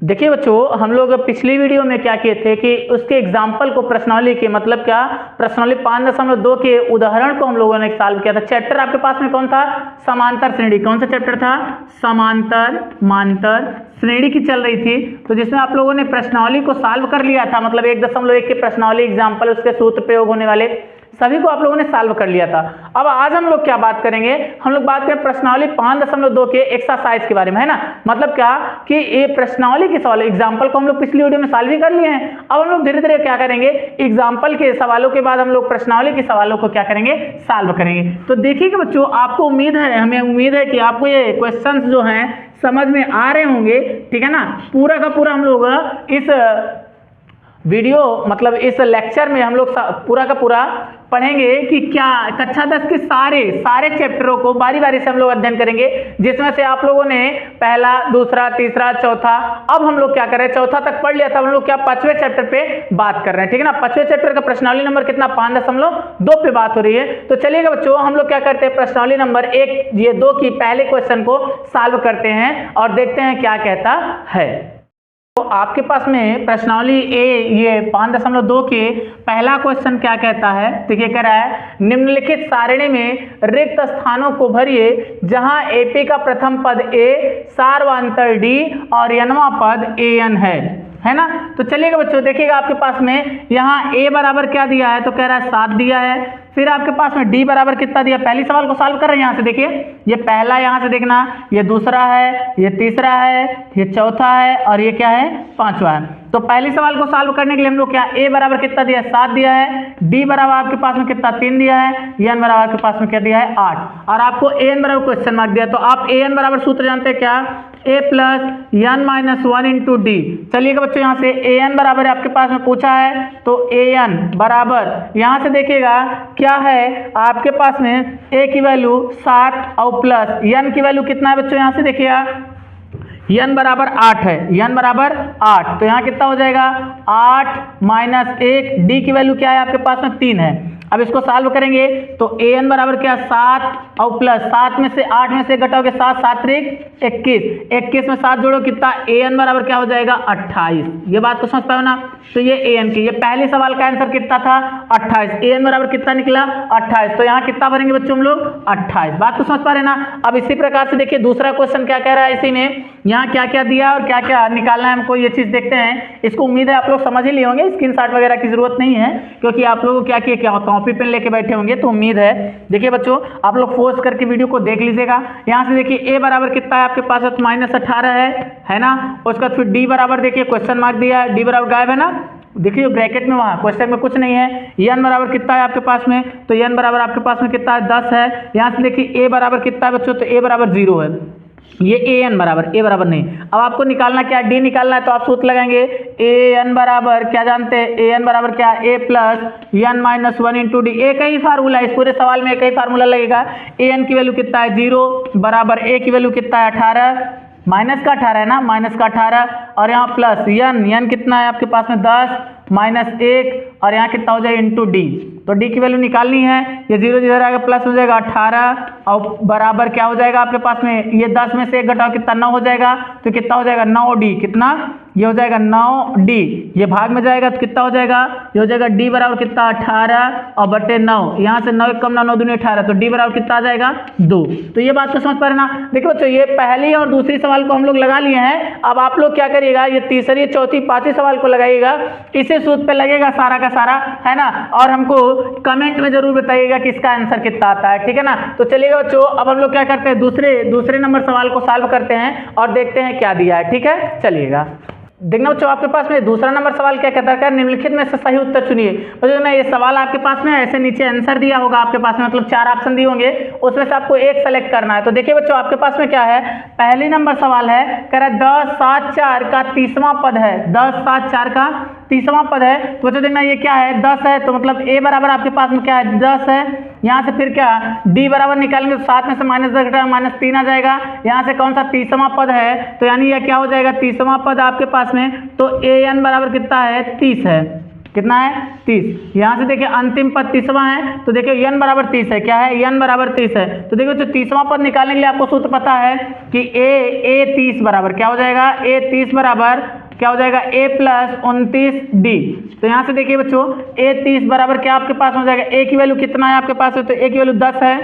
देखिए बच्चों, हम लोग पिछली वीडियो में क्या किए थे कि उसके एग्जाम्पल को प्रश्नावली के मतलब क्या प्रश्नावली 5.2 के उदाहरण को हम लोगों ने सॉल्व किया था। चैप्टर आपके पास में कौन था? समांतर श्रेणी। कौन सा चैप्टर था? समांतर श्रेणी की चल रही थी, तो जिसमें आप लोगों ने प्रश्नावली को सॉल्व कर लिया था। मतलब 1.1 के प्रश्नावली एग्जाम्पल, उसके सूत्र प्रयोग होने वाले सभी को आप लोगों ने सॉल्व कर लिया था। अब आज हम लोग क्या बात करेंगे? हम लोग बात करें प्रश्नावली 5.2 के एक्सरसाइज के बारे में, है ना। मतलब क्या कि ये प्रश्नावली के सवाल एग्जाम्पल को हम लोग पिछली वीडियो में सॉल्व ही कर लिए हैं। अब हम लोग धीरे धीरे क्या करेंगे, एग्जाम्पल के सवालों के बाद हम लोग प्रश्नावली के सवालों को क्या करेंगे, सॉल्व करेंगे। तो देखिएगा बच्चों, आपको उम्मीद है, हमें उम्मीद है कि आपको ये क्वेश्चंस जो हैं समझ में आ रहे होंगे, ठीक है ना। पूरा का पूरा हम लोग इस वीडियो मतलब इस लेक्चर में हम लोग पूरा का पूरा पढ़ेंगे कि क्या कक्षा 10 के सारे चैप्टरों को बारी बारी से हम लोग अध्ययन करेंगे, जिसमें से आप लोगों ने पहला, दूसरा, तीसरा, चौथा, अब हम लोग क्या कर रहे हैं, चौथा तक पढ़ लिया था। हम लोग क्या 5वें चैप्टर पे बात कर रहे हैं, ठीक है ना। 5वें चैप्टर का प्रश्नावली नंबर कितना? 5.2 पे बात हो रही है। तो चलिएगा बच्चों, हम लोग क्या करते हैं, प्रश्नावली नंबर 1 ये 2 की पहले क्वेश्चन को सॉल्व करते हैं और देखते हैं क्या कहता है। तो आपके पास में प्रश्नावली ए ये 5.2 के पहला क्वेश्चन क्या कहता है? देखिए कह रहा है, निम्नलिखित सारणी में रिक्त स्थानों को भरिए जहां एपी का प्रथम पद ए, सार्वंतर डी और एनवां पद एन है ना। तो चलिएगा बच्चों, देखिएगा आपके पास में यहाँ ए बराबर क्या दिया है, तो कह रहा है 7 दिया है। फिर आपके पास में डी बराबर कितना दिया? पहली सवाल को सॉल्व कर रहे हैं, यहाँ से देखिए, ये पहला, यहाँ से देखना, ये दूसरा है, ये तीसरा है, ये चौथा है और ये क्या है, 5वां है। तो पहली सवाल को सॉल्व करने के लिए हम लोग क्या, ए बराबर कितना दिया? 7 दिया है। डी बराबर आपके पास में कितना? 3 दिया है। एन बराबर आपके पास में क्या दिया है? 8। और आपको एन बराबर क्वेश्चन मार्क दिया। तो आप एन बराबर सूत्र जानते हैं क्या? A plus n minus 1 into d. चलिएगा बच्चों, यहाँ से ए एन बराबर आपके पास में पूछा है, तो ए एन बराबर यहाँ से देखिएगा क्या है आपके पास में, ए की वैल्यू 7 और प्लस एन की वैल्यू कितना है बच्चों? यहाँ से देखिएगा एन बराबर 8 है, एन बराबर 8, तो यहाँ कितना हो जाएगा? 8 माइनस 1, डी की वैल्यू क्या है आपके पास में? 3 है। अब इसको सॉल्व करेंगे तो ए एन बराबर क्या? 7 और प्लस 7 में से 8 में से घटाओगे 7, 7 त्रिक 21, 21 में 7 जोड़ो कितना? ए एन बराबर क्या हो जाएगा? 28। ये बात को समझ पाओ ना। तो ये ए एन की, ये पहले सवाल का आंसर कितना था? 28। ए एन बराबर कितना निकला? 28। तो यहाँ कितना भरेंगे बच्चों हम लोग? 28। बात को समझ पा रहे ना। अब इसी प्रकार से देखिए दूसरा क्वेश्चन क्या कह रहा है, इसी में यहाँ क्या क्या दिया और क्या क्या निकालना है हमको, ये चीज देखते हैं। इसको उम्मीद है आप लोग समझ ही लिए होंगे, स्क्रीनशॉट वगैरह की जरूरत नहीं है, क्योंकि आप लोगों को क्या किया, क्या कॉपी पेन लेके बैठे होंगे, तो उम्मीद है। देखिए बच्चों, आप लोग फोर्स करके वीडियो को देख लीजिएगा। यहाँ से देखिए ए बराबर कितना है आपके पास? -18 है ना। उसके बाद फिर डी बराबर देखिए क्वेश्चन मार्क दिया है, डी बराबर गायब है ना, देखिए ब्रैकेट में, वहाँ क्वेश्चन में कुछ नहीं है। एन बराबर कितना है आपके पास में? तो एन बराबर आपके पास में कितना है? 10 है। यहाँ से देखिए ए बराबर कितना है बच्चों? तो ए बराबर 0 है। ये ए एन बराबर, ए बराबर नहीं। अब आपको निकालना क्या है? डी निकालना है। तो आप सूत्र लगाएंगे, ए एन बराबर क्या जानते हैं? ए एन बराबर क्या? A plus n minus 1 into d. एक ही फार्मूला, इस पूरे सवाल में एक ही फार्मूला लगेगा। ए एन की वैल्यू कितना है? 0 बराबर ए की वैल्यू कितना है? 18, माइनस का 18 है ना, माइनस का 18, और यहाँ प्लस एन कितना है आपके पास में? 10 माइनस 1, और यहाँ कितना हो जाएगा? Into D. तो डी की वैल्यू निकालनी है, ये 0 जिधर आएगा प्लस हो जाएगा 18, और बराबर क्या हो जाएगा आपके पास में? ये 10 में से 1 घटाओ कितना? 9 हो जाएगा। तो कितना हो जाएगा? 9 डी। कितना? ये हो जाएगा 9 डी। ये भाग में जाएगा तो कितना हो जाएगा? ये हो जाएगा डी बराबर कितना? 18 और बटे 9, यहाँ से 9 1 कम 9, 9 दूनी 18, तो डी बराबर कितना आ जाएगा? 2। तो ये बात तो समझ पा रहे ना। देखो बच्चों, ये पहली और दूसरी सवाल को हम लोग लगा लिए हैं। अब आप लोग क्या करिएगा, ये तीसरी, चौथी, पांचवी सवाल को लगाइएगा, इसी सूत्र पे लगेगा सारा का सारा, है ना। और हमको कमेंट में जरूर बताइएगा कि इसका आंसर कितना आता है, ठीक है ना। तो चलिएगा बच्चों, अब हम लोग क्या करते हैं, दूसरे नंबर सवाल को सॉल्व करते हैं और देखते हैं क्या दिया है, ठीक है। चलिएगा देखना बच्चों, आपके पास में दूसरा नंबर सवाल क्या कहता है, निम्नलिखित में से सही उत्तर चुनिए। बच्चों ना, ये सवाल आपके पास में ऐसे नीचे आंसर दिया होगा आपके पास में, मतलब 4 ऑप्शन दिए होंगे, उसमें से आपको एक सेलेक्ट करना है। तो देखिए बच्चों, आपके पास में क्या है, पहली नंबर सवाल है, कह रहा है 10 7 4 का 30वां पद है। 10 7 4 का 30वां पद है। तो बच्चों देखना, ये क्या है? 10 है, तो मतलब ए बराबर आपके पास में क्या है? 10 है। यहाँ से फिर क्या, डी बराबर निकालेंगे तो 7 में से -10 घटाया -3 आ जाएगा। यहाँ से कौन सा 30वां पद है, तो यानी यह क्या हो जाएगा? 30वां पद आपके पास में, तो ए एन बराबर कितना है? 30 है। कितना है 30। यहाँ से देखिए अंतिम पद 30वां है, तो देखिए n बराबर 30 है। क्या है n बराबर 30 है। तो देखिए तो 30वां पद निकालने के लिए आपको सूत्र पता है कि a 30 बराबर क्या हो जाएगा, a 30 बराबर क्या हो जाएगा a प्लस 29d। तो यहाँ से देखिए बच्चों a 30 बराबर क्या आपके पास हो जाएगा, a की वैल्यू कितना है आपके पास है, तो a की वैल्यू 10 है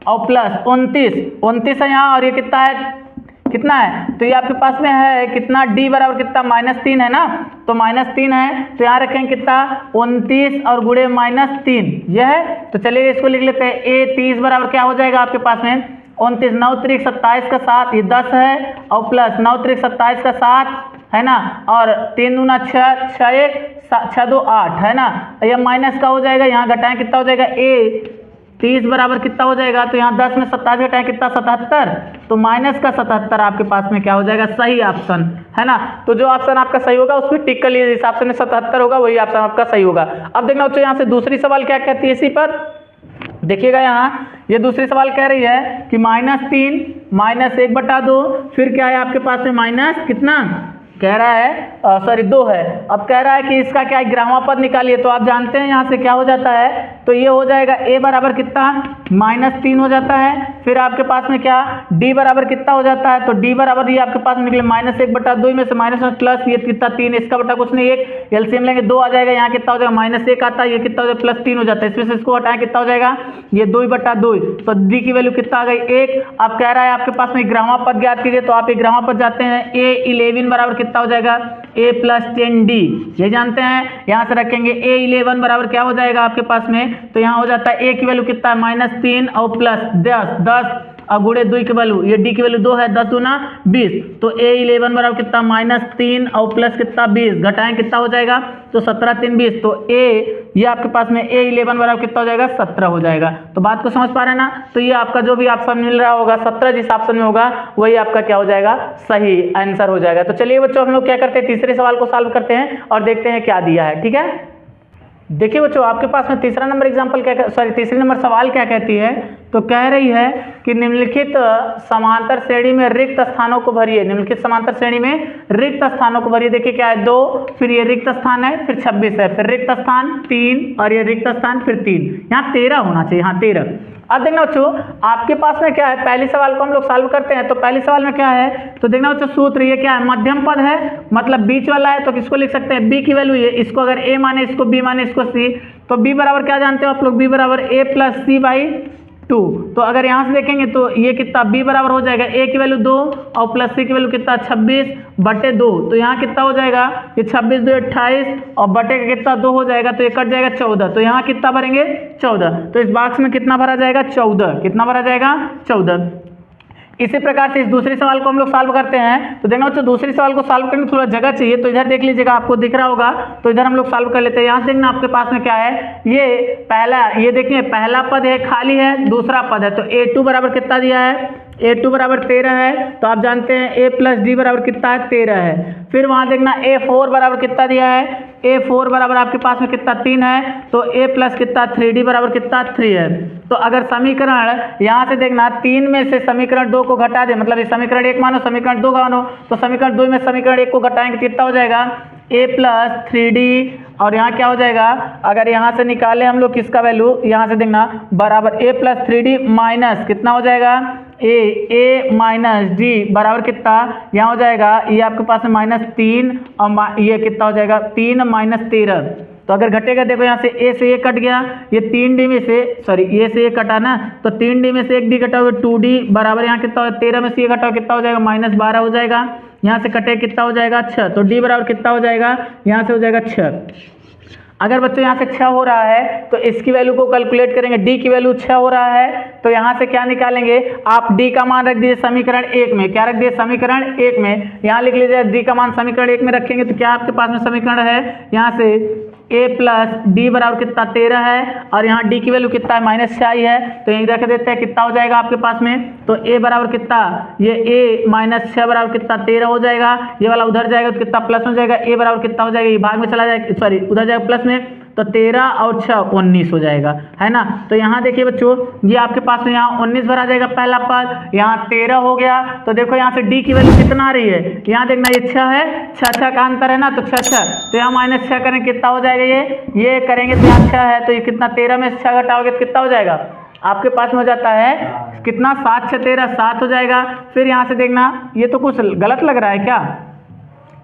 और प्लस 29 है यहाँ, और ये कितना है, कितना है, तो ये आपके पास में है कितना d बराबर कितना -3 है ना, तो -3 है, तो यहाँ रखेंगे कितना 29 और गुणे -3 यह है। तो चलिए इसको लिख लेते हैं, a 30 बराबर क्या हो जाएगा आपके पास में 29, 9 त्रिक 27 का 7 ये 10 है और प्लस 9 त्रिक 27 का 7 है ना, और 3 दूना 6, 6 1 6 2 8 है ना, यह माइनस का हो जाएगा, यहाँ घटाएं कितना हो जाएगा a 30 बराबर कितना हो जाएगा, तो यहाँ 10 में 27 घटाएं कितना 77, तो माइनस का 77 आपके पास में क्या हो जाएगा, सही ऑप्शन है ना। तो जो ऑप्शन आपका सही होगा उसमें टिक कर लीजिए, जिस ऑप्शन में 77 होगा वही ऑप्शन आपका सही होगा। अब देखना बच्चों यहाँ से दूसरी सवाल क्या कहती है इसी पर, देखिएगा यहाँ ये दूसरी सवाल कह रही है कि -3 -1/2, फिर क्या है आपके पास में माइनस कितना कह रहा है सॉरी 2 है। अब कह रहा है कि इसका क्या है ग्रामा पद निकालिए, तो आप जानते हैं यहाँ से क्या हो जाता है, तो ये हो जाएगा a बराबर कितना -3 हो जाता है, फिर आपके पास में क्या d बराबर कितना हो जाता है, तो d बराबर ये आपके पास में निकले -1/2 में से माइनस प्लस ये कितना 3, इसका बटा कुछ नहीं 1, एलसीएम लेंगे 2 आ जाएगा, यहाँ कितना हो जाएगा -1 आता है, ये कितना हो जाएगा +3 हो जाता है, इसमें से इसको हटाएं कितना हो जाएगा ये 2/2, तो d की वैल्यू कितना आ गई 1। अब कह रहा है आपके पास में ग्रामा पद ज्ञात कीजिए, तो आप एक ग्रामा पद जाते हैं a11 बराबर कितना हो जाएगा a + 10d, ये जानते हैं। यहाँ से रखेंगे a11 बराबर क्या हो जाएगा आपके पास में, तो यहाँ हो जाता है a की वैल्यू कितना है -3 और प्लस 10 और गुणे 2 की वैल्यू, ये d की वैल्यू 2 है, 10 दूना 20, तो a11 बराबर कितना -3 और प्लस कितना 20, घटाएं कितना हो जाएगा, तो 17 3 20, तो a ये आपके पास में a11 बराबर कितना हो जाएगा 17 हो जाएगा। तो बात को समझ पा रहे हैं ना, तो ये आपका जो भी ऑप्शन मिल रहा होगा 17 जिस ऑप्शन में होगा वही आपका क्या हो जाएगा सही आंसर हो जाएगा। तो चलिए बच्चों हम लोग क्या करते हैं, तीसरे सवाल को सॉल्व करते हैं और देखते हैं क्या दिया है, ठीक है। देखिए बच्चों आपके पास में तीसरा नंबर एग्जाम्पल क्या सॉरी तीसरी नंबर सवाल क्या कहती है, तो कह रही है कि निम्नलिखित समांतर श्रेणी में रिक्त स्थानों को भरिए, निम्नलिखित समांतर श्रेणी में रिक्त स्थानों को भरिए। देखिए क्या है 2, फिर ये रिक्त स्थान है, फिर 26 है, फिर रिक्त स्थान 3 और ये रिक्त स्थान फिर 3, यहाँ 13 होना चाहिए, यहाँ 13। अब देखना बच्चों आपके पास में क्या है, पहले सवाल को हम लोग सॉल्व करते हैं, तो पहले सवाल में क्या है, तो देखना बच्चों सूत्र ये क्या है, मध्यम पद है मतलब बीच वाला है, तो किसको लिख सकते हैं b की वैल्यू ये, इसको अगर a माने इसको b माने इसको c, तो b बराबर क्या जानते हो आप लोग, b बराबर a + c/2। तो अगर यहाँ से देखेंगे तो ये कितना b बराबर हो जाएगा a की वैल्यू 2 और प्लस c की वैल्यू कितना 26/2, तो यहाँ कितना हो जाएगा ये 26 2 28 और बटे का कितना 2 हो जाएगा, तो ये कट जाएगा 14, तो यहाँ कितना भरेंगे 14, तो इस बॉक्स में कितना भरा जाएगा 14, कितना भरा जाएगा 14। इसी प्रकार से इस दूसरे सवाल को हम लोग सॉल्व करते हैं, तो देखना बच्चों दूसरे सवाल को सॉल्व करने में थोड़ा जगह चाहिए, तो इधर देख लीजिएगा आपको दिख रहा होगा, तो इधर हम लोग सॉल्व कर लेते हैं। यहाँ से देखना आपके पास में क्या है, ये पहला ये देखिए पहला पद है खाली है, दूसरा पद है, तो a2 बराबर कितना दिया है, a2 बराबर 13 है, तो आप जानते हैं a + d बराबर कितना है 13 है। फिर वहाँ देखना a4 बराबर कितना दिया है, a4 बराबर आपके पास में कितना 3 है, तो a प्लस कितना 3d बराबर कितना 3 है। तो अगर समीकरण यहाँ से देखना 3 में से समीकरण 2 को घटा दे, मतलब ये समीकरण 1 मानो समीकरण 2 मानो, तो समीकरण 2 में समीकरण 1 को घटाएंगे कितना हो जाएगा a + 3d, और यहाँ क्या हो जाएगा अगर यहाँ से निकाले हम लोग किसका वैल्यू, यहाँ से देखना बराबर a + 3d माइनस कितना हो जाएगा a - d बराबर कितना, यहाँ हो जाएगा ये आपके पास में -3 और ये कितना हो जाएगा 3 - 13। तो अगर घटेगा देखो यहाँ से a से a कट गया, ये 3d में से सॉरी a से a कटा ना, तो 3d में से 1d कटा हुआ 2d बराबर यहाँ कितना हो 13 में से ये कटा हुआ कितना हो जाएगा -12 हो जाएगा, यहाँ से कटे कितना हो जाएगा 6, तो d बराबर कितना हो जाएगा यहाँ से हो जाएगा 6। अगर बच्चों यहाँ से 6 हो रहा है तो इसकी वैल्यू को कैलकुलेट करेंगे, d की वैल्यू 6 हो रहा है, तो यहाँ से क्या निकालेंगे आप d का मान रख दीजिए समीकरण 1 में, क्या रख दिए समीकरण 1 में, यहाँ लिख लीजिए d का मान समीकरण 1 में रखेंगे तो क्या आपके पास में समीकरण है, यहाँ से a + d बराबर कितना 13 है, और यहाँ d की वैल्यू कितना है -6 ही है, तो यहीं रख देते हैं कितना हो जाएगा आपके पास में, तो a बराबर कितना ये a - 6 बराबर कितना 13 हो जाएगा, ये वाला उधर जाएगा तो कितना प्लस हो जाएगा, a बराबर कितना हो जाएगा ये भाग में चला जाएगा सॉरी उधर जाएगा प्लस में, तो 13 और 6 19 हो जाएगा, है ना। तो यहाँ देखिए बच्चों, ये आपके पास में यहाँ 19 भरा जाएगा पहला पद, यहाँ 13 हो गया। तो देखो यहाँ से डी की वैल्यू कितना आ रही है, यहाँ देखना ये 6 है, 6 का अंतर है ना, तो 6 तो यहाँ -6 करें कितना हो जाएगा, ये करेंगे तो यहाँ 6 है, तो ये कितना 13 में 6 घटाओगे तो कितना हो जाएगा आपके पास में हो जाता है कितना 7 6 13 7 हो जाएगा। फिर यहाँ से देखना ये तो कुछ गलत लग रहा है क्या,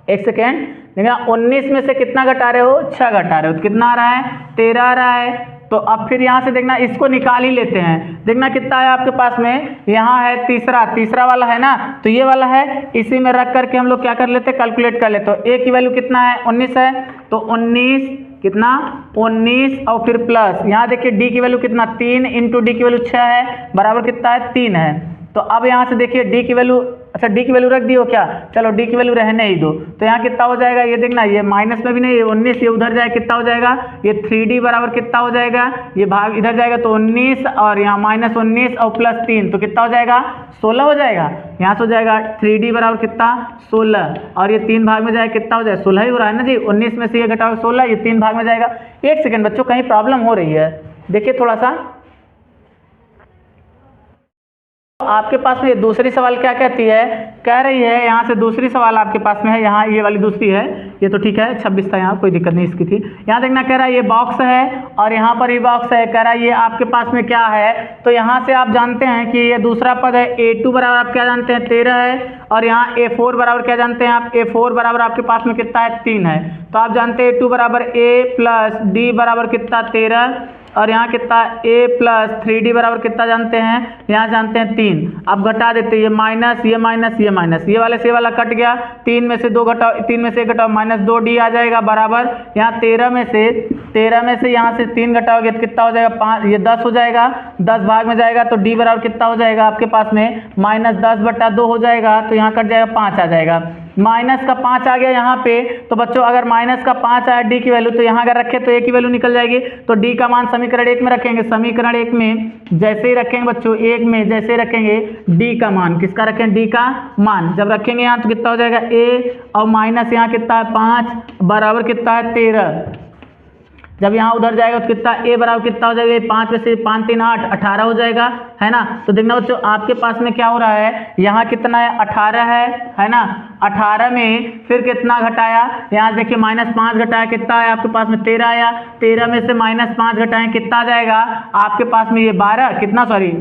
एक सेकेंड देखना, 19 में से कितना घटा रहे हो, 6 घटा रहे हो, तो कितना आ रहा है 13 आ रहा है। तो अब फिर यहाँ से देखना इसको निकाल ही लेते हैं, देखना कितना है आपके पास में, यहाँ है तीसरा वाला है ना, तो ये वाला है, इसी में रख करके हम लोग क्या कर लेते हैं, कैलकुलेट कर लेते। तो ए की वैल्यू कितना है 19 है, तो 19 कितना 19 और फिर प्लस यहाँ देखिए डी की वैल्यू कितना 3 इंटू डी की वैल्यू 6 है, बराबर कितना है 3 है। तो अब यहाँ से देखिए डी की वैल्यू, अच्छा डी की वैल्यू रख दियो क्या, चलो डी की वैल्यू रहने ही दो। तो यहाँ कितना हो जाएगा, ये देखना ये माइनस में भी नहीं, ये 19 ये उधर जाए कितना हो जाएगा, ये 3d बराबर कितना हो जाएगा, ये भाग इधर जाएगा तो 19 और यहाँ -19 और प्लस 3 तो कितना हो जाएगा 16 हो जाएगा। यहाँ से हो जाएगा 3d बराबर कितना 16 और ये 3 भाग में जाए कितना हो जाएगा 16 ही हो रहा है ना जी, 19 में से ये घटाओ 16, ये 3 भाग में जाएगा। एक सेकेंड बच्चों कहीं प्रॉब्लम हो रही है, देखिए थोड़ा सा आपके पास में ये दूसरी सवाल क्या कहती है, कह रही है यहाँ से दूसरी सवाल आपके पास में है, यहाँ ये वाली दूसरी है, ये तो ठीक है 26 था, यहाँ कोई दिक्कत नहीं इसकी थी। यहाँ देखना कह रहा है ये बॉक्स है और यहाँ पर ये बॉक्स है, कह रहा है ये आपके पास में क्या है, तो यहाँ से आप जानते हैं कि ये दूसरा पद है a2 बराबर आप क्या जानते हैं 13 है, और यहाँ a4 बराबर क्या जानते हैं आप, a4 बराबर आपके पास में कितना है 3 है। तो आप जानते हैं a2 बराबर a प्लस d बराबर कितना 13 और यहाँ कितना a प्लस 3d बराबर कितना जानते हैं, यहाँ जानते हैं 3। अब घटा देते ये माइनस ये माइनस ये माइनस, ये वाले से वाला कट गया, 3 में से 2 घटाओ, 3 में से 1 घटाओ -2d आ जाएगा बराबर, यहाँ 13 में से यहाँ से 3 घटाओगे तो कितना हो जाएगा 5, ये 10 हो जाएगा, 10 भाग में जाएगा तो d बराबर कितना हो जाएगा आपके पास में -10/2 हो जाएगा, तो यहाँ कट जाएगा 5 आ जाएगा, माइनस का 5 आ गया यहाँ पे। तो बच्चों अगर माइनस का 5 आया डी की वैल्यू, तो यहाँ अगर रखें तो ए की वैल्यू निकल जाएगी, तो डी का मान समीकरण 1 में रखेंगे, समीकरण 1 में जैसे ही रखेंगे बच्चों 1 में जैसे ही रखेंगे डी का मान, किसका रखें डी का मान, जब रखेंगे यहाँ तो कितना हो जाएगा ए और माइनस यहाँ कितना है 5 बराबर कितना है 13, जब यहाँ उधर जाएगा तो कितना a बराबर कितना हो जाएगा, 5 में से 5 3 8 18 हो जाएगा, है ना। तो देखना बच्चों आपके पास में क्या हो रहा है, यहाँ कितना है 18 है ना, 18 में फिर कितना घटाया, यहाँ देखिए -5 घटाया कितना है आपके पास में 13 आया, 13 में से -5 घटाएं कितना आ जाएगा आपके पास में, ये 12 कितना सॉरी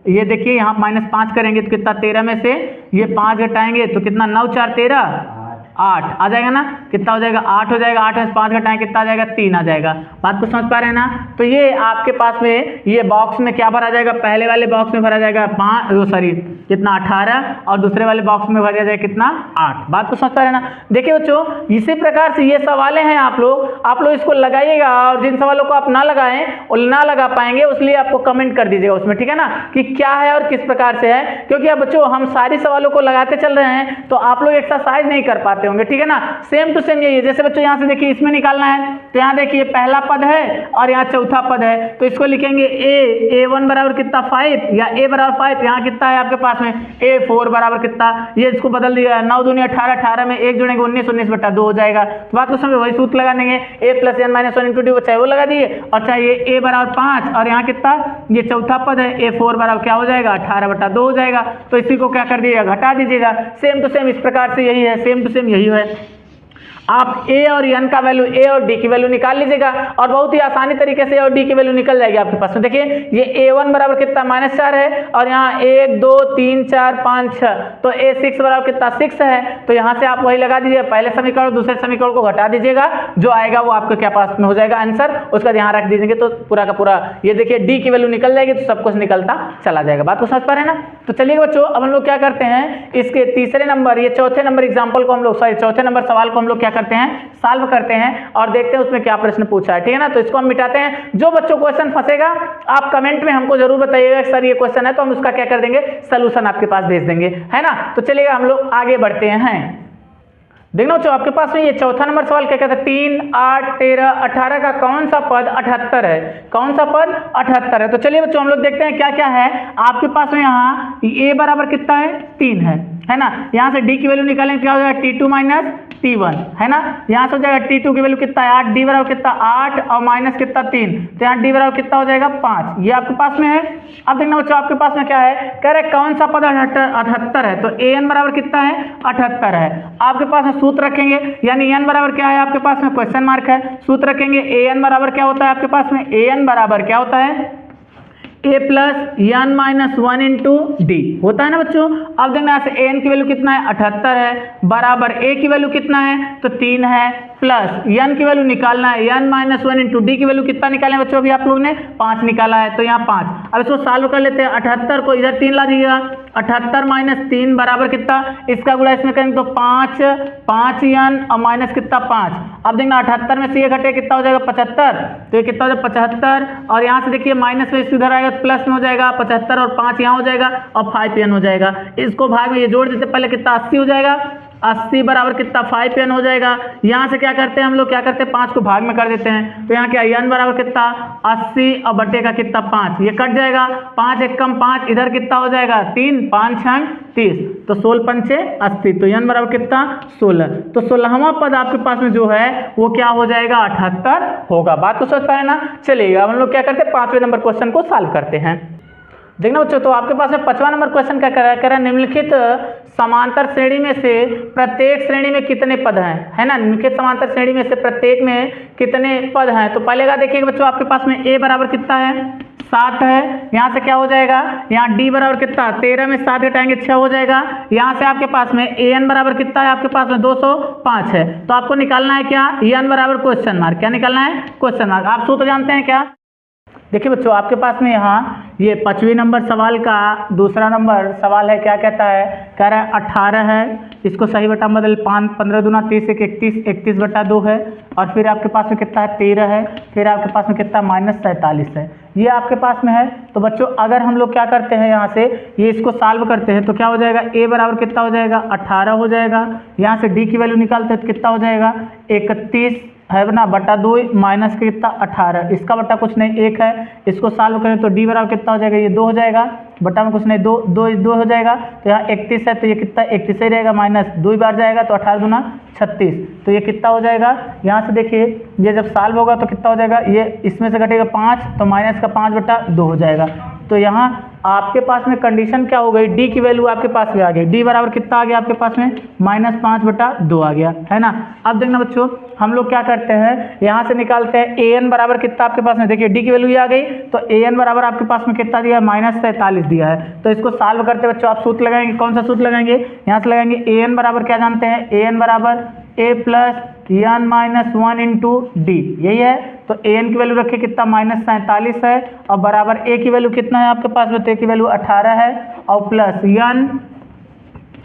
ये देखिए यहाँ -5 करेंगे तो कितना 13 में से ये 5 घटाएंगे तो कितना 9 4 13 8 आ जाएगा ना, कितना हो जाएगा 8 हो जाएगा, 8 में से 5 घटाएं कितना आ जाएगा 3 आ जाएगा। बात को समझ पा रहे हैं ना। तो ये आपके पास में ये बॉक्स में क्या भरा जाएगा, पहले वाले बॉक्स में भरा जाएगा 5 सॉरी कितना 18 और दूसरे वाले बॉक्स में भरा जाएगा कितना 8। बात को समझ पा रहे हैं ना। देखिए बच्चों इसी प्रकार से ये सवालें हैं, आप लोग इसको लगाइएगा और जिन सवालों को आप ना लगाएं और ना लगा पाएंगे उसलिए आपको कमेंट कर दीजिएगा उसमें, ठीक है ना, कि क्या है और किस प्रकार से है, क्योंकि अब बच्चों हम सारी सवालों को लगाते चल रहे हैं तो आप लोग एक्सरसाइज नहीं कर पाते होंगे, ठीक है ना। सेम टू सेम यही है, जैसे बच्चों यहाँ से देखिए इसमें निकालना है तो यहाँ देखिए पहला पद है और यहाँ चौथा पद है, तो इसको लिखेंगे a1 बराबर कितना 5 या a बराबर 5, यहाँ कितना है आपके पास में a4 बराबर कितना, ये इसको बदल दिया 9 दूनी 18, 18 में 1 जोड़ेंगे 19, 19/2 हो जाएगा। तो बात को समझो, वही सूत्र लगा देंगे a + n - 1 × d, चाहे वो लगा दिए और चाहे a बराबर 5 और यहाँ कितना ये चौथा पद है a4 बराबर क्या हो जाएगा 18/2 हो जाएगा। तो इसी को क्या कर दीजिएगा घटा दीजिएगा। सेम टू सेम इस प्रकार से यही है, सेम टू सेम यही है। आप a और n का वैल्यू a और d की वैल्यू निकाल लीजिएगा और बहुत ही आसानी तरीके से a और d की वैल्यू निकल जाएगी आपके पास में। देखिए ये a1 बराबर कितना -4 है और यहाँ 1 2 3 4 5 6, तो a6 बराबर कितना 6 है, तो यहाँ से आप वही लगा दीजिए, पहले समीकरण दूसरे समीकरण को घटा दीजिएगा, जो आएगा वो आपके क्या पास में हो जाएगा आंसर, उसका ध्यान रख दीजिएगा तो पूरा का पूरा ये देखिए d की वैल्यू निकल जाएगी, तो सब कुछ निकलता चला जाएगा। बात को समझ पा रहे हैं ना। तो चलिए बच्चों अब हम लोग क्या करते हैं, इसके तीसरे नंबर ये चौथे नंबर एग्जाम्पल को हम लोग चौथे नंबर सवाल को हम लोग क्या करते हैं सॉल्व करते हैं और देखते हैं उसमें क्या प्रश्न पूछा है, ठीक है ना। तो इसको हम मिटाते हैं। जो बच्चों क्वेश्चन फंसेगा आप कमेंट में हमको जरूर बताइएगा सर ये क्वेश्चन है, तो हम उसका क्या कर देंगे सलूशन आपके पास भेज देंगे, है ना। तो चलिएगा हम लोग आगे बढ़ते हैं। देखना बच्चों आपके पास में ये चौथा नंबर सवाल क्या कहता है, 3 8 13 18 का कौन सा पद 78 है, कौन सा पद 78 है। तो चलिए बच्चों हम लोग देखते हैं क्या क्या है आपके पास में। यहाँ a बराबर कितना है 3 है ना। यहाँ से d की वैल्यू निकालेंगे क्या हो जाएगा t2 - T1 है ना। यहाँ से हो जाएगा T2 की वैल्यू कितना है 8, D बराबर कितना 8 और माइनस कितना 3, तो यहाँ D बराबर कितना हो जाएगा 5। ये आपके पास में है। अब देखना बच्चों आपके पास में क्या है, कह रहे कौन सा पद 78 है, तो an बराबर कितना है 78 है। आपके पास में सूत्र रखेंगे, यानी n बराबर क्या है आपके पास में क्वेश्चन मार्क है, सूत्र रखेंगे an बराबर क्या होता है आपके पास में, an बराबर क्या होता है a plus n minus 1 into D होता है ना बच्चों। अब देखना यहाँ से an की वैल्यू कितना है 78 है, बराबर a की वैल्यू कितना है तो 3 है, प्लस n की वैल्यू निकालना है n माइनस 1 इंटू डी की वैल्यू कितना निकाले बच्चों, अभी आप लोगों ने 5 निकाला है, तो यहाँ 5। अब इसको सॉल्व कर लेते हैं, 78 को इधर 3 ला दीजिएगा, 78 माइनस 3 बराबर कितना, इसका गुणा इसमें करेंगे तो 5 n और माइनस कितना 5। अब देखना 78 में से ये घटे कितना हो जाएगा 75, तो ये कितना हो जाएगा 75, और यहाँ से देखिए माइनस में इधर आएगा प्लस में हो जाएगा 75 और 5 यहाँ हो जाएगा और 5n हो जाएगा। इसको भाग में ये जोड़ देते पहले कितना 80 हो जाएगा, 80 बराबर कितना 5n हो जाएगा। यहाँ से क्या करते हैं हम लोग, क्या करते हैं 5 को भाग में कर देते हैं, तो यहाँ क्या n बराबर कितना 80 और बटे का कितना 5, ये कट जाएगा, 5 एक कम 5, इधर कितना हो जाएगा 3, 5 6 30, तो 16 पंचे 80, तो n बराबर कितना 16, तो 16वां पद आपके पास में जो है वो क्या हो जाएगा 78 होगा। बात तो समझ पाए ना। चलिए अब हम लोग क्या करते हैं 5वें नंबर क्वेश्चन को सॉल्व करते हैं। देखना बच्चों, तो आपके पास में 5वां नंबर क्वेश्चन क्या कह रहा है, निम्नलिखित समांतर श्रेणी में से प्रत्येक श्रेणी में कितने पद हैं, है ना। निम्नलिखित समांतर श्रेणी में से प्रत्येक में कितने पद हैं, तो पहले का देखिएगा बच्चों आपके पास में a बराबर कितना है 7 है, यहाँ से क्या हो जाएगा, यहाँ d बराबर कितना 13 में 7 घटाएंगे 6 हो जाएगा। यहाँ से आपके पास में an बराबर कितना है आपके पास में 205 है, तो आपको निकालना है क्या n बराबर क्वेश्चन मार्क, क्या निकालना है क्वेश्चन मार्क। आप सूत्र जानते हैं क्या, देखिए बच्चों आपके पास में यहाँ ये 5वें नंबर सवाल का दूसरा नंबर सवाल है, क्या कहता है, कह रहा है 18 है, इसको सही बटा बदल 5 15 दूना 30 31 31 बटा 2 है, और फिर आपके पास में कितना है 13 है, फिर आपके पास में कितना माइनस 47 है, ये आपके पास में है। तो बच्चों अगर हम लोग क्या करते हैं यहाँ से ये इसको सॉल्व करते हैं तो क्या हो जाएगा, a बराबर कितना हो जाएगा 18 हो जाएगा, यहाँ से d की वैल्यू निकालते हैं तो कितना हो जाएगा 31 है ना बटा 2 माइनस के कितना 18, इसका बटा कुछ नहीं 1 है, इसको सॉल्व करें तो d बराबर कितना हो जाएगा, ये 2 हो जाएगा, बटा में कुछ नहीं 2 हो जाएगा, तो यहाँ 31 है तो ये कितना 31 ही रहेगा, माइनस 2 बार जाएगा तो 18 दूना 36, तो ये कितना हो जाएगा, यहाँ से देखिए ये जब सॉल्व होगा तो कितना हो जाएगा, ये इसमें से घटेगा 5 तो माइनस का 5 बटा 2 हो जाएगा। तो यहाँ आपके पास में कंडीशन क्या हो गई, डी की वैल्यू आपके पास में आ गई, डी बराबर कितना आ गया आपके पास में -5 बटा 2 आ गया, है ना। अब देखना बच्चों हम लोग क्या करते हैं यहाँ से निकालते हैं ए एन बराबर कितना आपके पास में, देखिए डी की वैल्यू ये आ गई, तो ए एन बराबर आपके पास में कितना दिया है -47 दिया है। तो इसको सॉल्व करते बच्चों आप सूत्र लगाएंगे, कौन सा सूत्र लगाएंगे, यहाँ से लगाएंगे ए एन बराबर क्या जानते हैं, ए एन बराबर a plus n-1 into D, यही है। तो a n की वैल्यू रखे कितना -47 है, और बराबर a की वैल्यू कितना है आपके पास में, तो a की वैल्यू 18 है, और प्लस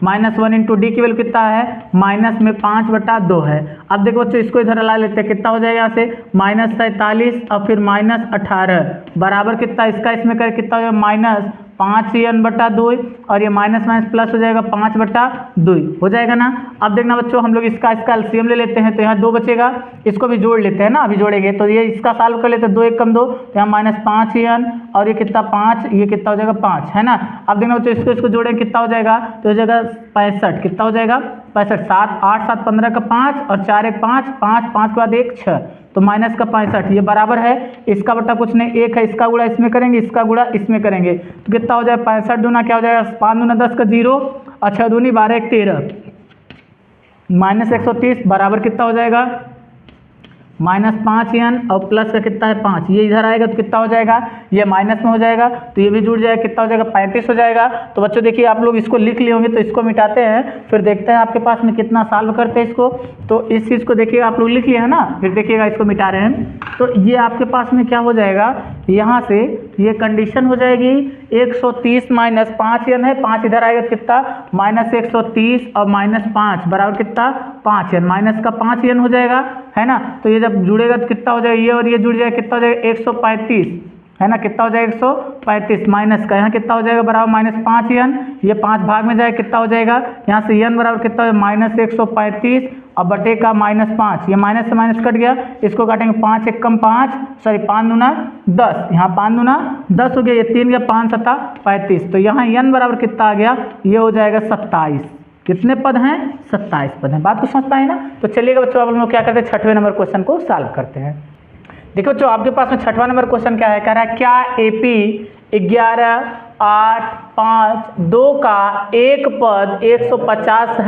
n-1 इंटू डी की वैल्यू कितना है माइनस में 5 बटा 2 है। अब देखो बच्चों इसको इधर ला लेते हैं, कितना हो जाएगा यहाँ से -47 और फिर -18 बराबर कितना, इसका इसमें कर कितना हो जाएगा -5n बटा 2, और ये माइनस माइनस प्लस हो जाएगा 5 बटा 2 हो जाएगा ना। अब देखना बच्चों हम लोग इसका एलसीएम ले लेते हैं, तो यहाँ 2 बचेगा, इसको भी जोड़ लेते हैं ना, अभी जोड़ेंगे तो ये इसका सॉल्व कर लेते हैं, 2 1 कम 2, तो यहाँ -5n और ये कितना 5, ये कितना हो जाएगा 5, है ना। अब देखना बच्चों इसको जोड़ेंगे कितना हो जाएगा, तो हो जाएगा 65, कितना हो जाएगा 65, 7 8 7 15 का 5 और 4 1 5 5 5 के बाद 1 6, तो माइनस का 65, ये बराबर है, इसका बटा कुछ नहीं 1 है, इसका गुणा इसमें करेंगे, इसका गुणा इसमें करेंगे, तो कितना हो जाएगा 65 दूना क्या हो जाएगा 5 दूना 10 का 0 और 6 दूनी 12 1 13 -130 बराबर कितना हो जाएगा -5n और प्लस का कितना है 5, ये इधर आएगा तो कितना हो जाएगा, ये माइनस में हो जाएगा तो ये भी जुड़ जाएगा, कितना हो जाएगा 35 हो जाएगा। तो बच्चों देखिए आप लोग इसको लिख लिए होंगे, तो इसको मिटाते हैं फिर देखते हैं आपके पास में कितना सॉल्व करते हैं इसको। तो इस चीज़ को देखिएगा आप लोग लिख लिए है ना, फिर देखिएगा इसको मिटा रहे हैं, तो ये आपके पास में क्या हो जाएगा, यहाँ से ये कंडीशन हो जाएगी 130 माइनस 5n है, 5 इधर आएगा कितना -130 और -5 बराबर कितना 5n, माइनस का 5n हो जाएगा, है ना। तो ये जब जुड़ेगा तो कितना हो जाएगा, ये और ये जुड़ जाएगा, कितना हो जाएगा 135, है ना, कितना हो जाएगा 135 माइनस का यहाँ कितना हो जाएगा बराबर -5n, ये 5 भाग में जाएगा कितना हो जाएगा, यहाँ से n बराबर कितना हो जाएगा -135 और बटे का -5, ये माइनस से माइनस कट गया, इसको काटेंगे 5 1 कम 5 सॉरी 5 दूना 10, यहाँ 5 दूना 10 हो गया, ये 3 गया 5 7 35, तो यहाँ n बराबर कितना आ गया, ये हो जाएगा 27, कितने पद हैं? 27 पद हैं। बात तो समझ पाए ना। तो चलिएगा बच्चों, अब हम लोग क्या करते हैं, 6वें नंबर क्वेश्चन को सॉल्व करते हैं। देखो बच्चों, आपके पास में 6वां नंबर क्वेश्चन क्या है, कह रहा है क्या AP 11, 8, 5, 2 का एक पद 150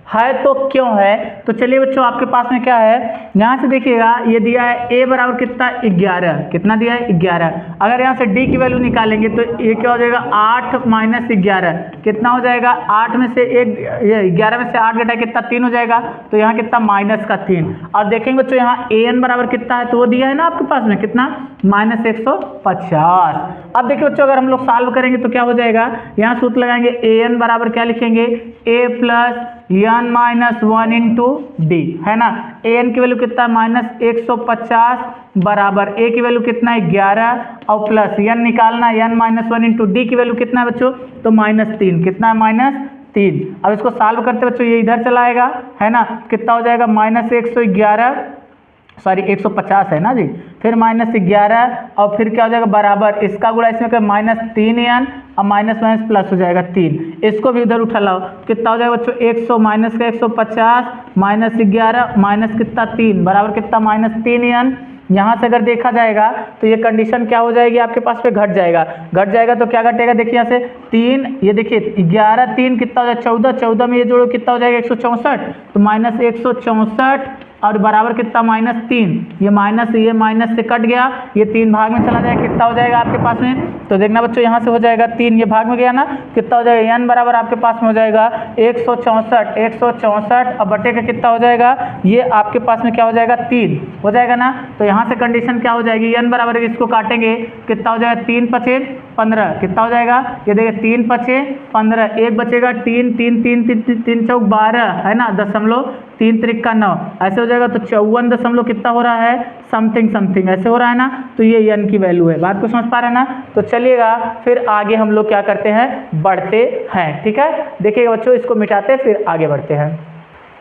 है तो क्यों है? तो चलिए बच्चों, आपके पास में क्या है, यहाँ से देखिएगा, ये दिया है A बराबर कितना 11, कितना दिया है 11। अगर यहाँ से D की वैल्यू निकालेंगे तो ये क्या हो जाएगा 8 माइनस 11, कितना हो जाएगा 8 में से 1, ये 11 में से 8 घटाए कितना 3 हो जाएगा, तो यहाँ कितना माइनस का 3। और देखेंगे बच्चों यहाँ AN बराबर कितना है, तो वो दिया है ना आपके पास में कितना माइनस 150। अब देखिए बच्चों, अगर हम लोग सॉल्व करेंगे तो क्या हो जाएगा, यहाँ सूत्र लगाएंगे AN बराबर क्या लिखेंगे, A plus n minus 1 into D, है ना। an की वैल्यू कितना है माइनस 150 बराबर a की वैल्यू कितना है 11 और प्लस n निकालना है n माइनस 1 इंटू डी की वैल्यू कितना है बच्चों, तो -3, कितना है -3। अब इसको सॉल्व करते बच्चों ये इधर चला आएगा, है ना, कितना हो जाएगा -150 है ना जी, फिर -11 और फिर क्या हो जाएगा बराबर इसका गुणा इसमें क्या -3n और माइनस माइनस प्लस हो जाएगा 3। इसको भी उधर उठा लाओ, कितना हो जाएगा बच्चों 100 माइनस का 150 -11 माइनस कितना 3 बराबर कितना -3n। यहाँ से अगर देखा जाएगा तो ये कंडीशन क्या हो जाएगी आपके पास पे घट जाएगा तो क्या घटेगा, देखिए यहाँ से 3, ये देखिए 11 3 कितना हो जाएगा 14 में ये जोड़ो कितना हो जाएगा 164, तो -164 और बराबर कितना -3, ये माइनस से कट गया, ये 3 भाग में चला जाएगा, कितना हो जाएगा आपके पास में, तो देखना बच्चों यहाँ से हो जाएगा 3, ये भाग में गया ना, कितना हो जाएगा n बराबर आपके पास में हो जाएगा 164 और बटे का कितना हो जाएगा, ये आपके पास में क्या हो जाएगा 3 हो जाएगा ना। तो यहाँ से कंडीशन क्या हो जाएगी, n बराबर इसको काटेंगे कितना हो जाएगा 3 5 15, कितना हो जाएगा, ये देखिए 3 5 15, एक बचेगा 3 3 3 3 3 चौक 12, है ना, 3 3 का 9, ऐसे हो जाएगा, तो 54 दशमलव कितना हो रहा है समथिंग ऐसे हो रहा है ना, तो ये n की वैल्यू है। बात को समझ पा रहे हैं ना। तो चलिएगा फिर आगे हम लोग क्या करते हैं, बढ़ते हैं, ठीक है। देखिएगा बच्चों, इसको मिटाते हैं फिर आगे बढ़ते हैं।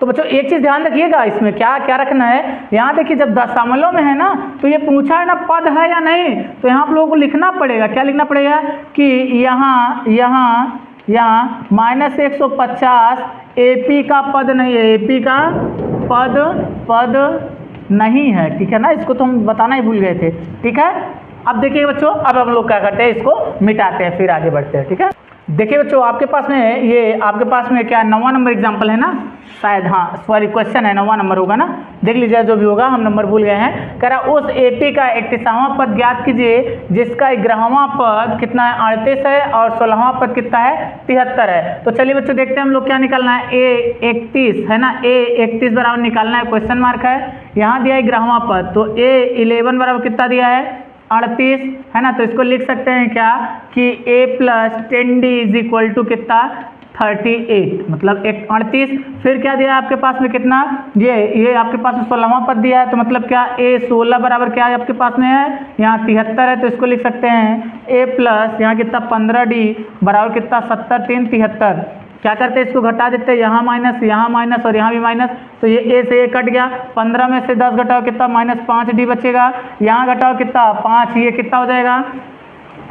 तो बच्चों एक चीज ध्यान रखिएगा, इसमें क्या क्या रखना है, यहाँ देखिए जब दशमलव में है ना तो ये पूछा है ना पद है या नहीं, तो यहाँ आप लोगों को लिखना पड़ेगा, क्या लिखना पड़ेगा कि यहाँ -150 AP का पद नहीं है, AP का पद नहीं है, ठीक है ना, इसको तो हम बताना ही भूल गए थे, ठीक है। अब देखिए बच्चों, अब हम लोग क्या करते हैं, इसको मिटाते हैं फिर आगे बढ़ते हैं, ठीक है। देखिए बच्चों, आपके पास में ये आपके पास में क्या 9वां नंबर एग्जाम्पल है ना, शायद, हाँ सॉरी क्वेश्चन है 9वां नंबर होगा ना, देख लीजिए जो भी होगा, हम नंबर भूल गए हैं। कह रहा उस AP का 31वां पद ज्ञात कीजिए जिसका 11वां पद कितना है 38 है और 16वां पद कितना है 73 है। तो चलिए बच्चों देखते हैं हम लोग क्या निकालना है, A31 है ना, A31 बराबर निकालना है, क्वेश्चन मार्क है, यहाँ दिया है 11वां पद, तो A11 बराबर कितना दिया है 38, है ना, तो इसको लिख सकते हैं क्या कि A plus 10D is equal to कितना 38, मतलब 38, फिर क्या दिया है आपके पास में कितना, ये आपके पास में 16वां पद दिया है, तो मतलब क्या A16 बराबर क्या है आपके पास में है, यहाँ 73 है, तो इसको लिख सकते हैं A प्लस यहाँ कितना 15D बराबर कितना 70 3 73। क्या करते हैं, इसको घटा देते हैं, यहाँ माइनस और यहाँ भी माइनस, तो ये A से A कट गया, 15 में से 10 घटाओ कितना -5D बचेगा, यहाँ घटाओ कितना 5, ये कितना हो जाएगा,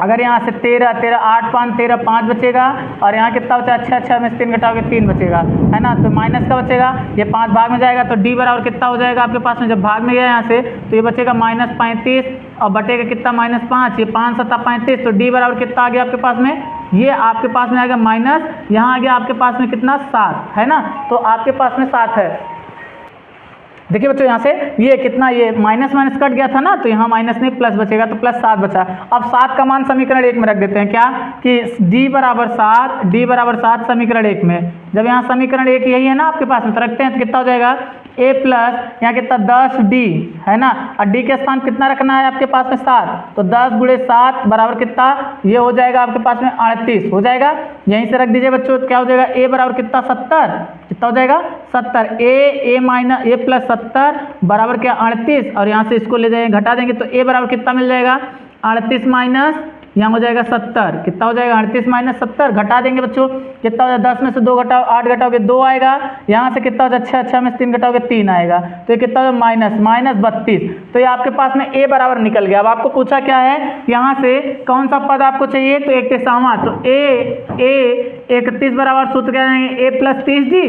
अगर यहाँ से 13 8 5 13 5 बचेगा, और यहाँ कितना बचा, अच्छा में से 3 घटाओगे 3 बचेगा, है ना, तो माइनस का बचेगा, ये 5 भाग में जाएगा, तो D बराबर कितना हो जाएगा आपके पास में, जब भाग में गया यहाँ से तो ये बचेगा -35 और बटेगा कितना -5, ये 5 7 35, तो D बराबर कितना आ गया आपके पास में, ये आपके पास में आएगा माइनस, यहाँ आ गया आपके पास में कितना 7, है ना, तो आपके पास में 7 है। देखिए बच्चों यहाँ से ये कितना, ये माइनस कट गया था ना, तो यहाँ माइनस नहीं प्लस बचेगा, तो +7 बचा। अब 7 का मान समीकरण 1 में रख देते हैं, क्या कि D बराबर 7 समीकरण 1 में, जब यहाँ समीकरण 1 यही है ना आपके पास में, तो रखते हैं, तो कितना हो जाएगा A प्लस यहाँ कितना 10D, है ना, और D के स्थान कितना रखना है आपके पास में 7, तो 10 × 7 बराबर कितना, ये हो जाएगा आपके पास में 38 हो जाएगा, यहीं से रख दीजिए बच्चों, क्या हो जाएगा A बराबर कितना 70, कितना हो जाएगा 70, A प्लस 70 बराबर क्या 38, और यहाँ से इसको ले जाएंगे घटा देंगे, तो A बराबर कितना मिल जाएगा 38 माइनस यहाँ हो जाएगा 70, कितना हो जाएगा 38 माइनस 70, घटा देंगे बच्चों, कितना हो जाएगा 10 में से 2 घटाओ 8 घटाओगे 2 आएगा, यहाँ से कितना हो जाएगा 6 में से 3 घटाओगे 3 आएगा, तो ये कितना हो जाएगा माइनस 32। तो ये आपके पास में a बराबर निकल गया। अब आपको पूछा क्या है, यहाँ से कौन सा पद आपको चाहिए, तो 31वां, तो a 31 बराबर सूत्र क्या जाएंगे a प्लस 30d,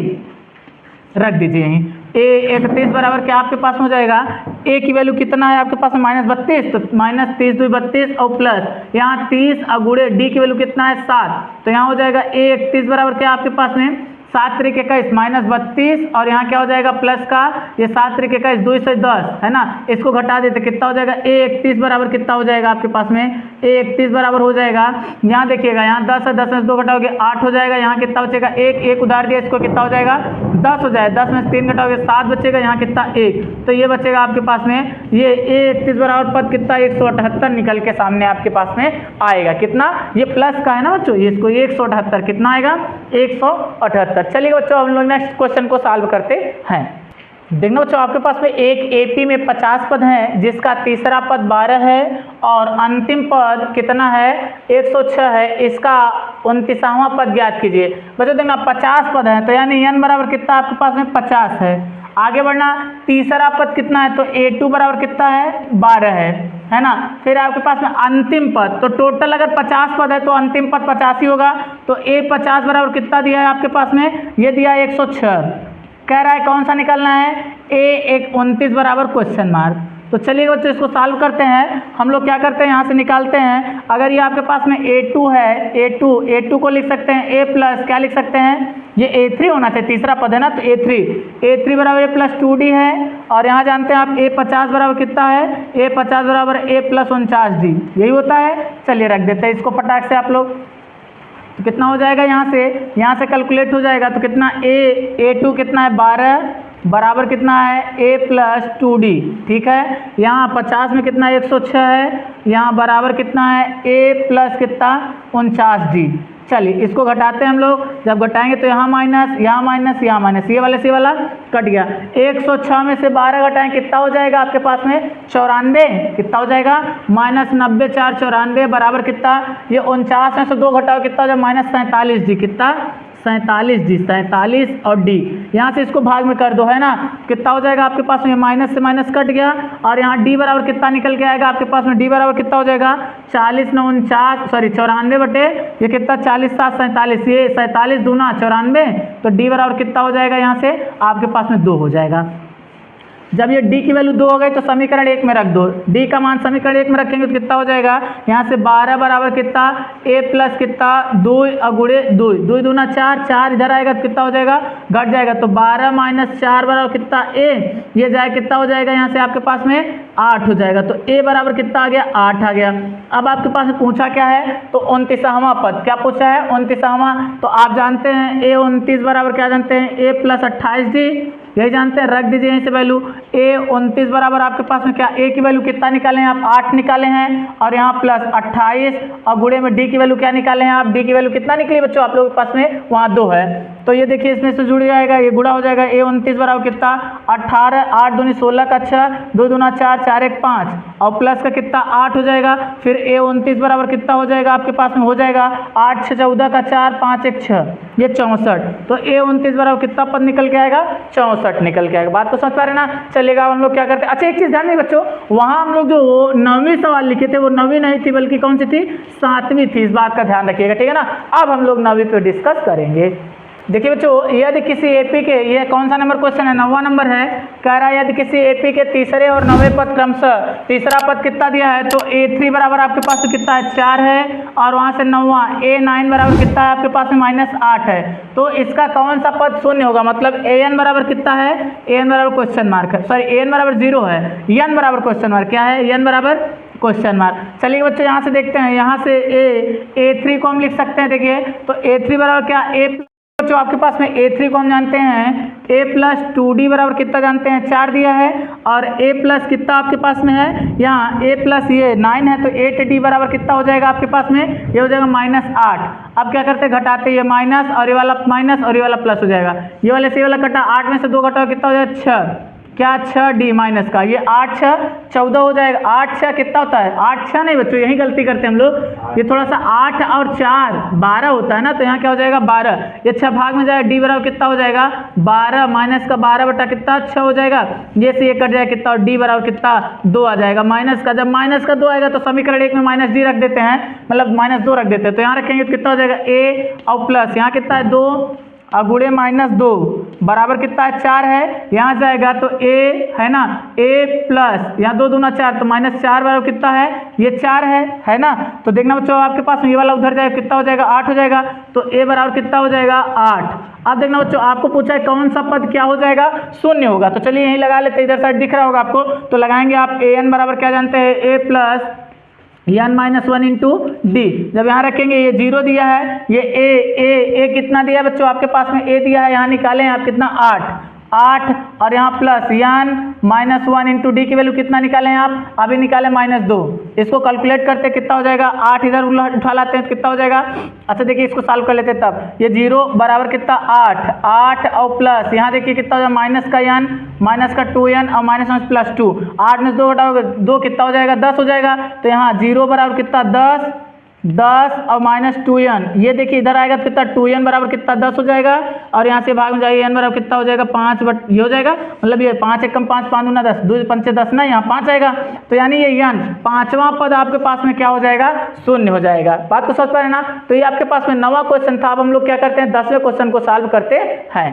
रख दीजिए यहीं a 31 बराबर क्या आपके पास हो जाएगा, a की वैल्यू कितना है आपके पास में -32, तो -30 2 32 और प्लस यहाँ 30 और गुणे d की वैल्यू कितना है 7, तो यहाँ हो जाएगा a 31 बराबर क्या आपके पास में 7 त्रिक 21 -32 और यहाँ क्या हो जाएगा प्लस का ये 7 त्रिक 21 2 से 10 है ना, इसको घटा देते कितना हो जाएगा a 31 बराबर कितना हो जाएगा आपके पास में a 31 बराबर हो जाएगा, यहाँ देखिएगा यहाँ 10 है 10 में से 2 घटाओगे 8 हो जाएगा, यहाँ कितना बचेगा 1 उधार दिया इसको कितना हो जाएगा 10 हो जाएगा, 10 में से 3 घटाओगे 7 बचेगा, यहाँ कितना 1, तो ये बचेगा आपके पास में ये a 31 बराबर पद कितना 178 निकल के सामने आपके पास में आएगा, कितना ये प्लस का है ना बच्चों, ये इसको 178 कितना आएगा 178। चलिए बच्चों हम लोग नेक्स्ट क्वेश्चन को सॉल्व करते हैं। देखना बच्चों आपके पास में एक एपी में 50 पद हैं जिसका तीसरा पद 12 है और अंतिम पद कितना है 106 है, इसका 29वां पद ज्ञात कीजिए। बच्चों देखना 50 पद है तो यानी n बराबर कितना आपके पास में 50 है। आगे बढ़ना तीसरा पद कितना है तो a2 बराबर कितना है 12 है ना। फिर आपके पास में अंतिम पद, तो टोटल अगर 50 पद है तो अंतिम पद 50 ही होगा, तो a 50 बराबर कितना दिया है आपके पास में, ये दिया है 106। कह रहा है कौन सा निकालना है a 29 बराबर क्वेश्चन मार्क। तो चलिए बच्चों इसको सॉल्व करते हैं। हम लोग क्या करते हैं यहाँ से निकालते हैं, अगर ये आपके पास में a2 है, a2 को लिख सकते हैं a प्लस क्या लिख सकते हैं, ये a3 होना चाहिए, तीसरा पद है ना, तो a3 बराबर a प्लस 2d है। और यहाँ जानते हैं आप a 50 बराबर कितना है, a 50 बराबर a प्लस 49d, यही होता है। चलिए रख देते हैं इसको फटाक से आप लोग, तो कितना हो जाएगा यहाँ से कैलकुलेट हो जाएगा, तो कितना a2 कितना है 12 बराबर कितना है a प्लस 2d, ठीक है। यहाँ 50 में कितना 106 है, यहाँ बराबर कितना है a प्लस कितना 49d। चलिए इसको घटाते हैं हम लोग, जब घटाएंगे तो यहाँ माइनस यहाँ माइनस यहाँ माइनस, ये वाला से वाला कट गया। 106 में से 12 घटाएं कितना हो जाएगा आपके पास में 94, कितना हो जाएगा -90 4 94 बराबर कितना, ये 49 में से 2 घटाओ कितना हो जाएगा -47d, कितना 47 और d, यहाँ से इसको भाग में कर दो है ना, कितना हो जाएगा आपके पास में माइनस से माइनस कट गया। और यहाँ d बराबर कितना निकल के आएगा आपके पास में, d बराबर कितना हो जाएगा 94 बटे ये कितना 40 7 47, ये 47 दूना 94, तो d बराबर कितना हो जाएगा यहाँ से आपके पास में 2 हो जाएगा। जब ये d की वैल्यू 2 हो गई तो समीकरण 1 में रख दो, d का मान समीकरण 1 में रखेंगे तो कितना हो जाएगा, यहाँ से 12 बराबर कितना a प्लस कितना 2 गुणे 2 दूना 4 इधर आएगा तो कितना हो जाएगा घट जाएगा, तो 12 माइनस 4 बराबर कितना a, ये जाए कितना हो जाएगा यहाँ से आपके पास में 8 हो जाएगा, तो a बराबर कितना आ गया 8 आ गया। अब आपके पास में पूछा क्या है, तो 29वां पद, क्या पूछा है 29वां, तो आप जानते हैं a 29 बराबर क्या जानते हैं a प्लस 28d, यही जानते हैं, रख दीजिए यहीं से वैल्यू a 29 बराबर आपके पास में क्या a की वैल्यू कितना निकाले हैं आप 8 निकाले हैं, और यहाँ प्लस 28 और गुणे में d की वैल्यू क्या निकाले हैं आप, d की वैल्यू कितना निकली बच्चों आप लोगों के पास में वहाँ 2 है, तो ये देखिए इसमें से जुड़ जाएगा, ये गुणा हो जाएगा a 29 बराबर कितना 18 8 दूनी 16 का 6 2 दूना 4 4 1 5 और प्लस का कितना 8 हो जाएगा। फिर a 29 बराबर कितना हो जाएगा आपके पास में, हो जाएगा 8 6 14 का 4 5 1 6, ये 64, तो a 29 बराबर कितना पद निकल के आएगा 64 निकल के आएगा। बात तो समझ पा रहे ना। चलेगा हम लोग क्या करते हैं, अच्छा एक चीज़ ध्यान दें बच्चों, वहाँ हम लोग जो 9वीं सवाल लिखे थे वो 9वीं नहीं थी बल्कि कौन सी थी 7वीं थी, इस बात का ध्यान रखिएगा, ठीक है ना। अब हम लोग 9वीं पे डिस्कस करेंगे। देखिए बच्चों यदि किसी एपी के, ये कौन सा नंबर क्वेश्चन है 9वां नंबर है, कह रहा है यदि किसी एपी के तीसरे और 9वें पद क्रमशः, तीसरा पद कितना दिया है तो a3 बराबर आपके पास में कितना है 4 है, और वहाँ से 9वां a9 बराबर कितना है आपके पास में -8 है, तो इसका कौन सा पद शून्य होगा, मतलब an बराबर कितना है, an बराबर क्वेश्चन मार्क है, सॉरी an बराबर 0 है, n बराबर क्वेश्चन मार्क, क्या है n बराबर क्वेश्चन मार्क। चलिए बच्चों यहाँ से देखते हैं, यहाँ से a3 को हम लिख सकते हैं, देखिए तो a3 बराबर क्या a, जो आपके पास में a3 को हम जानते हैं a प्लस 2d बराबर कितना जानते हैं 4 दिया है, और a प्लस कितना आपके पास में है यहाँ a प्लस ये 9 है, तो 8d बराबर कितना हो जाएगा आपके पास में, ये हो जाएगा -8। अब क्या करते हैं घटाते, ये माइनस और ये वाला माइनस और ये वाला प्लस हो जाएगा, ये वाले से ये वाला कटा 8 में से 2 घटाओ कितना हो जाएगा 6, क्या 6d माइनस का, ये 8 6 14 हो जाएगा। 8 6 कितना होता है, 8 6 नहीं बच्चों, यही गलती करते हैं हम लोग, ये थोड़ा सा 8 और 4 12 होता है ना, तो यहाँ क्या हो जाएगा 12, ये 6 भाग में जाएगा, d बराबर कितना हो जाएगा 12 माइनस का 12 बटा कितना 6 हो जाएगा, ये से ये कट जाएगा कितना, और d बराबर कितना 2 आ जाएगा माइनस का। जब माइनस का 2 आएगा तो समीकरण 1 में माइनस d रख देते हैं, मतलब -2 रख देते हैं, तो यहाँ रखेंगे तो कितना हो जाएगा a और प्लस यहाँ कितना है 2 और गुणे -2 बराबर कितना है 4 है, यहाँ जाएगा तो a है ना, a प्लस यहाँ 2 दूना 4 तो -4 बराबर कितना है, ये 4 है ना। तो देखना बच्चों आपके पास में ये वाला उधर जाएगा, कितना हो जाएगा 8 हो जाएगा, तो a बराबर कितना हो जाएगा 8। अब देखना बच्चों आपको पूछा है कौन सा पद क्या हो जाएगा, शून्य होगा, तो चलिए यहीं लगा लेते हैं, इधर साइड दिख रहा होगा आपको, तो लगाएंगे आप an बराबर क्या जानते हैं, a plus n-1 into D. जब यहाँ रखेंगे ये 0 दिया है, ये a कितना दिया है बच्चों आपके पास में a दिया है, यहाँ निकालें आप कितना 8 और यहाँ प्लस n-1 इंटू डी की वैल्यू कितना निकालें आप, अभी निकालें -2। इसको कैलकुलेट करते कितना हो जाएगा, 8 इधर उठा लाते हैं तो कितना हो जाएगा, अच्छा देखिए इसको सॉल्व कर लेते हैं, तब ये 0 बराबर कितना 8 और प्लस यहाँ देखिए कितना हो जाएगा माइनस का n माइनस का 2n और माइनस प्लस 2, 8 में से 2 घटाओगे 2 कितना हो जाएगा 10 हो जाएगा, तो यहाँ 0 बराबर कितना 10 और -2n, ये देखिए इधर आएगा तो कितना 2n बराबर कितना 10 हो जाएगा, और यहाँ से भाग में जाएगा n बराबर कितना हो जाएगा 5 बट ये हो जाएगा, मतलब ये 5 एकम 5 5 दूना 10 2 पंचे 10 ना, यहाँ 5 आएगा, तो यानी ये n पांचवा पद आपके पास में क्या हो जाएगा, शून्य हो जाएगा। बात को समझ पा रहे ना। तो ये आपके पास में 9वां क्वेश्चन था। अब हम लोग क्या करते हैं 10वें क्वेश्चन को सॉल्व करते हैं।